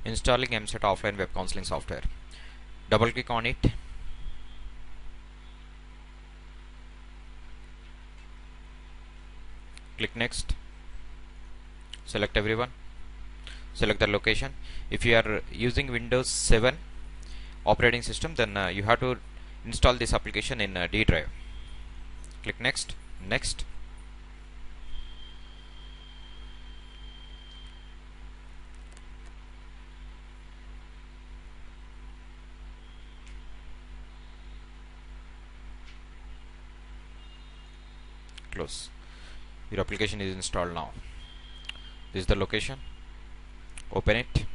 Installing MSET offline web counseling software. Double click on it. Click next. Select everyone. Select the location. If you are using Windows 7 operating system, then you have to install this application in D drive. Click next. Next. Close. Your application is installed now. This is the location. Open it.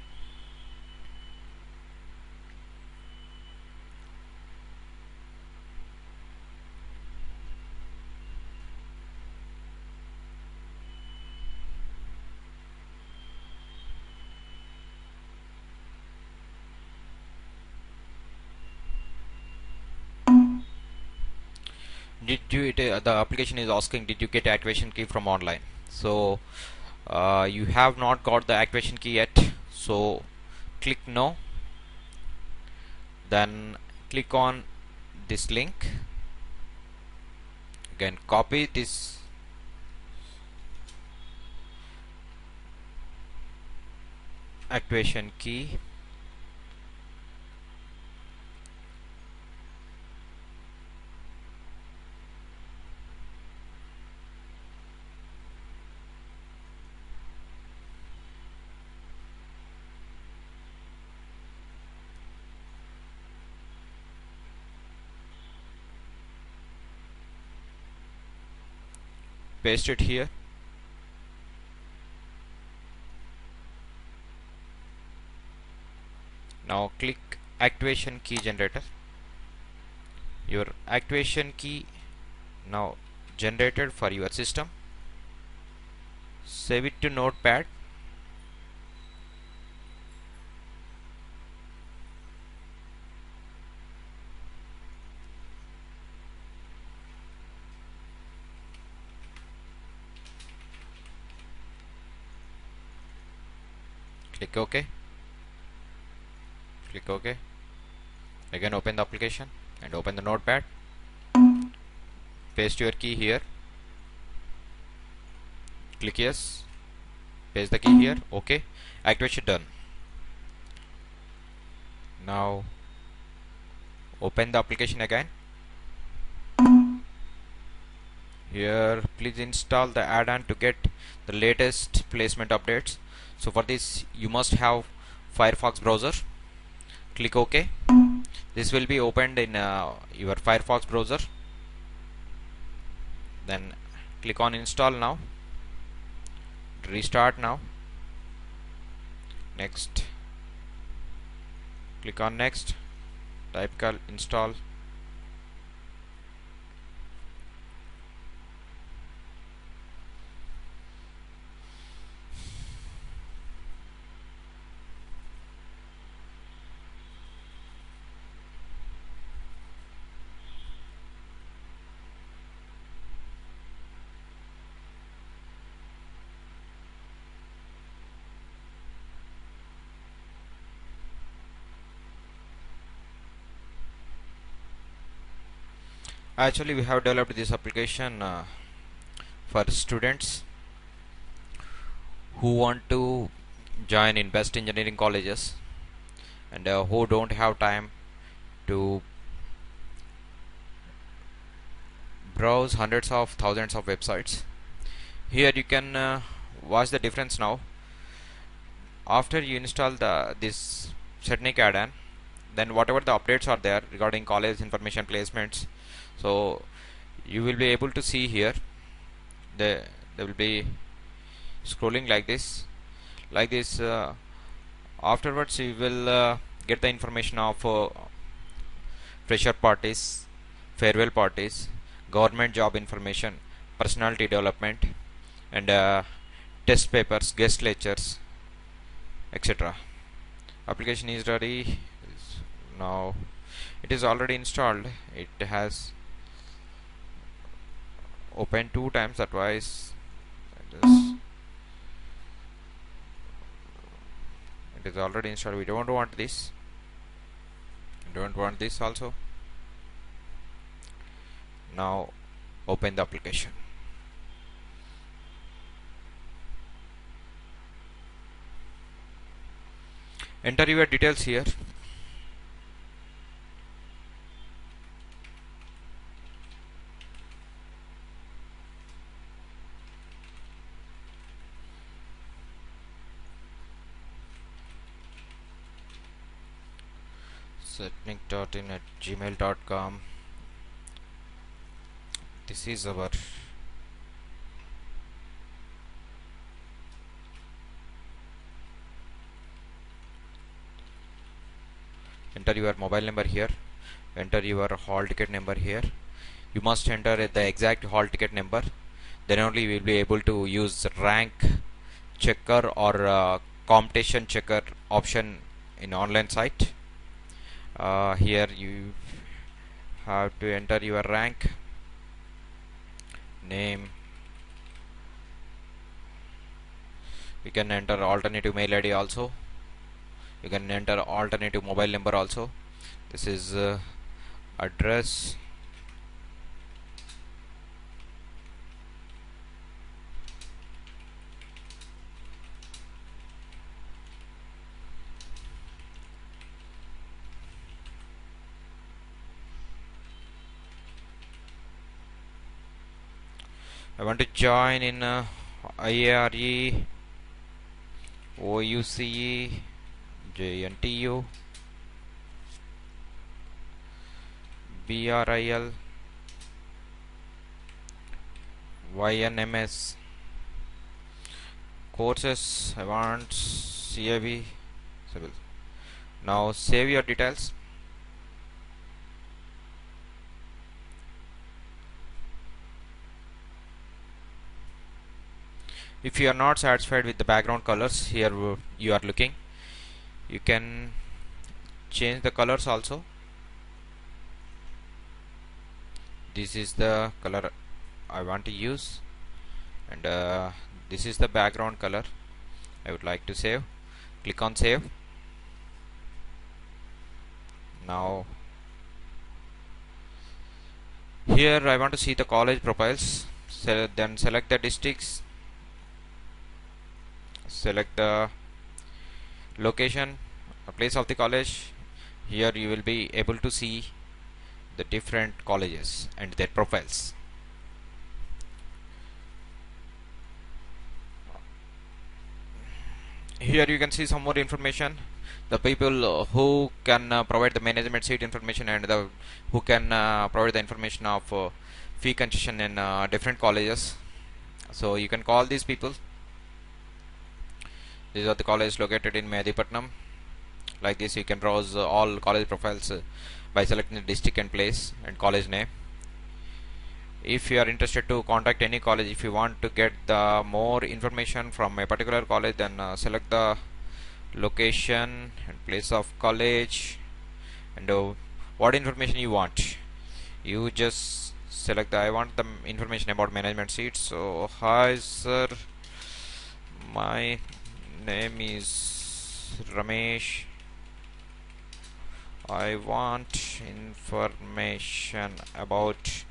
Did you the application is asking, did you get activation key from online? So you have not got the activation key yet, so click no. Then click on this link. Again copy this activation key, paste it here. Now click activation key generator. Your activation key now generated for your system. Save it to notepad. Click OK. Click OK. Again open the application and open the notepad. Paste your key here. Click yes. Paste the key here. OK. Activation done. Now open the application again. Here please install the add-on to get the latest placement updates. So for this you must have Firefox browser. Click OK. This will be opened in your Firefox browser. Then click on install now. Restart now. Next. Click on next. Type install. Actually we have developed this application for students who want to join in best engineering colleges and who don't have time to browse hundreds of thousands of websites. Here you can watch the difference now. After you install this Setnik add-on, then whatever the updates are there regarding college information placements, so you will be able to see here. They will be scrolling like this. Afterwards you will get the information of fresher parties, farewell parties, government job information, personality development, and test papers, guest lectures, etc. Application is ready. Now it is already installed. It has opened 2 times, otherwise It is already installed. We don't want this. Don't want this also. Now open the application. Enter your details here. setnik.in@gmail.com. This is our enter your mobile number here, enter your hall ticket number here. You must enter the exact hall ticket number, then only you will be able to use rank checker or competition checker option in online site. Here you have to enter your rank, name. You can enter alternative mail ID also. You can enter alternative mobile number also. This is address. I want to join in IARE, OUCE, JNTU, BRIL, YNMS. Courses I want CAV civil. Now save your details. If you are not satisfied with the background colors here you are looking, you can change the colors also. This is the color I want to use, and this is the background color I would like to save. Click on save. Now here I want to see the college profiles. Then select the districts, select the location, place of the college. Here you will be able to see the different colleges and their profiles. Here you can see some more information, the people who can provide the management seat information, and the who can provide the information of fee concession in different colleges. So you can call these people. These are the colleges located in Mehdipatnam. Like this you can browse all college profiles by selecting the district and place and college name. If you are interested to contact any college, if you want to get the more information from a particular college, then select the location and place of college, and what information you want. You just select the I want the information about management seats. So hi sir, my name is Ramesh. I want information about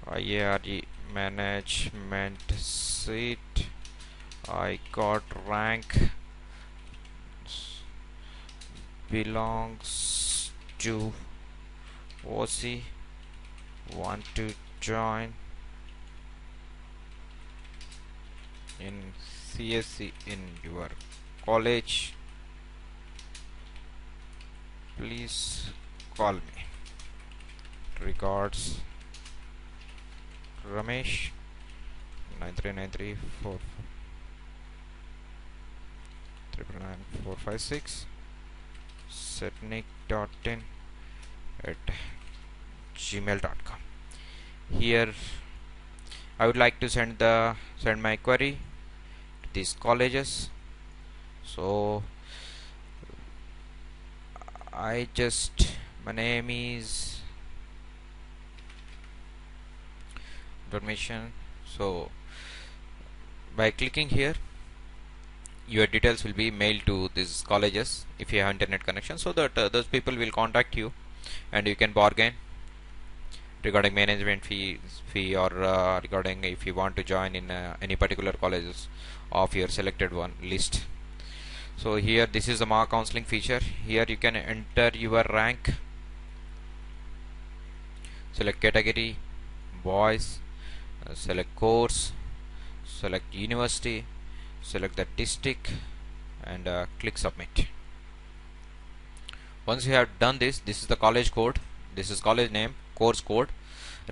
IARE management seat. I got rank belongs to OC. Want to join in CSC in your college. Please call me. Regards, Ramesh. 939344 setnik.in@gmail.com. Here I would like to send my query to these colleges. So my name is information. So by clicking here your details will be mailed to these colleges if you have internet connection, so that those people will contact you and you can bargain regarding management fee or regarding if you want to join in any particular colleges of your selected one list. So here this is the mock counseling feature. Here you can enter your rank, select category, boys, select course, select university, select the district, and click submit. Once you have done this, this is the college code, this is college name, course code,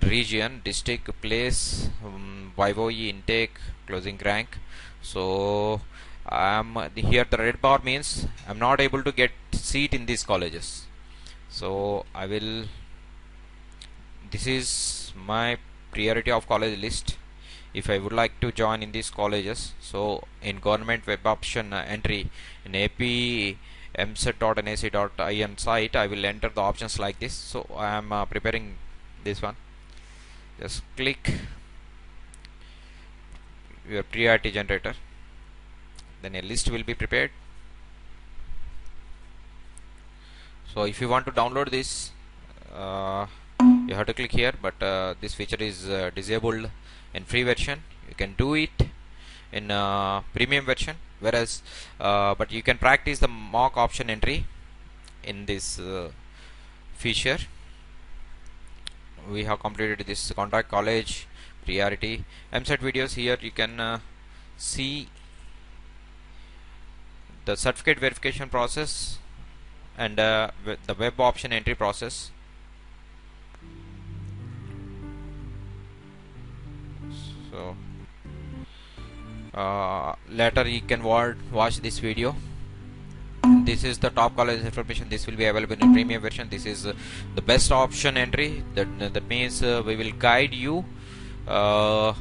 region, district, place, YOE, intake, closing rank. So here the red bar means I'm not able to get seat in these colleges. So I will, this is my priority of college list. If I would like to join in these colleges, so in government web option entry in AP mset.nac.in site, I will enter the options like this. So I am preparing this one. Just click your priority generator, then a list will be prepared. So if you want to download this, you have to click here, but this feature is disabled in free version. You can do it in premium version, whereas but you can practice the mock option entry in this feature. We have completed this contact college, priority, MSET videos. Here you can see the certificate verification process and the web option entry process. So later you can watch this video. This is the top college information. This will be available in premium version. This is the best option entry. That means we will guide you to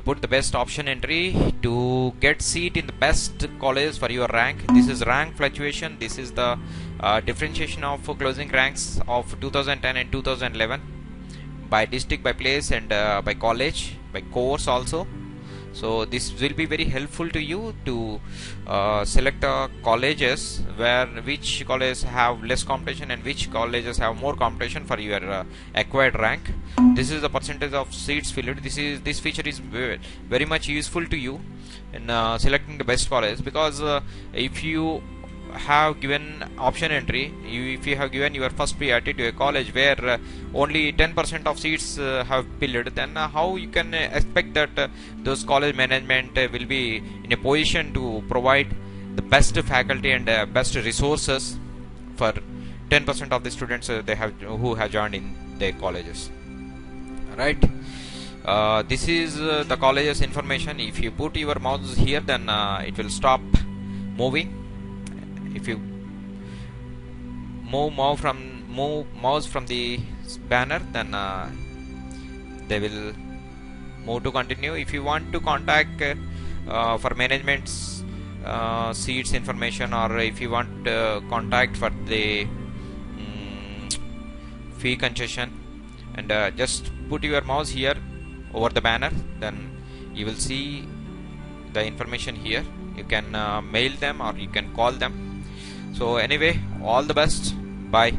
put the best option entry to get seat in the best colleges for your rank. This is rank fluctuation. This is the differentiation of closing ranks of 2010 and 2011 by district, by place, and by college, by course also. So this will be very helpful to you to select colleges which colleges have less competition and which colleges have more competition for your acquired rank. This is the percentage of seats filled. This feature is very much useful to you in selecting the best college, because if you have given option entry, if you have given your first priority to a college where only 10% of seats have filled, then how you can expect that those college management will be in a position to provide the best faculty and best resources for 10% of the students who have joined in their colleges, right? This is the college's information. If you put your mouse here, then it will stop moving. If you move mouse from the banner, then they will move to continue. If you want to contact for management's seats information, or if you want contact for the fee concession, and just put your mouse here over the banner, then you will see the information here. You can mail them or you can call them. So anyway, all the best. Bye.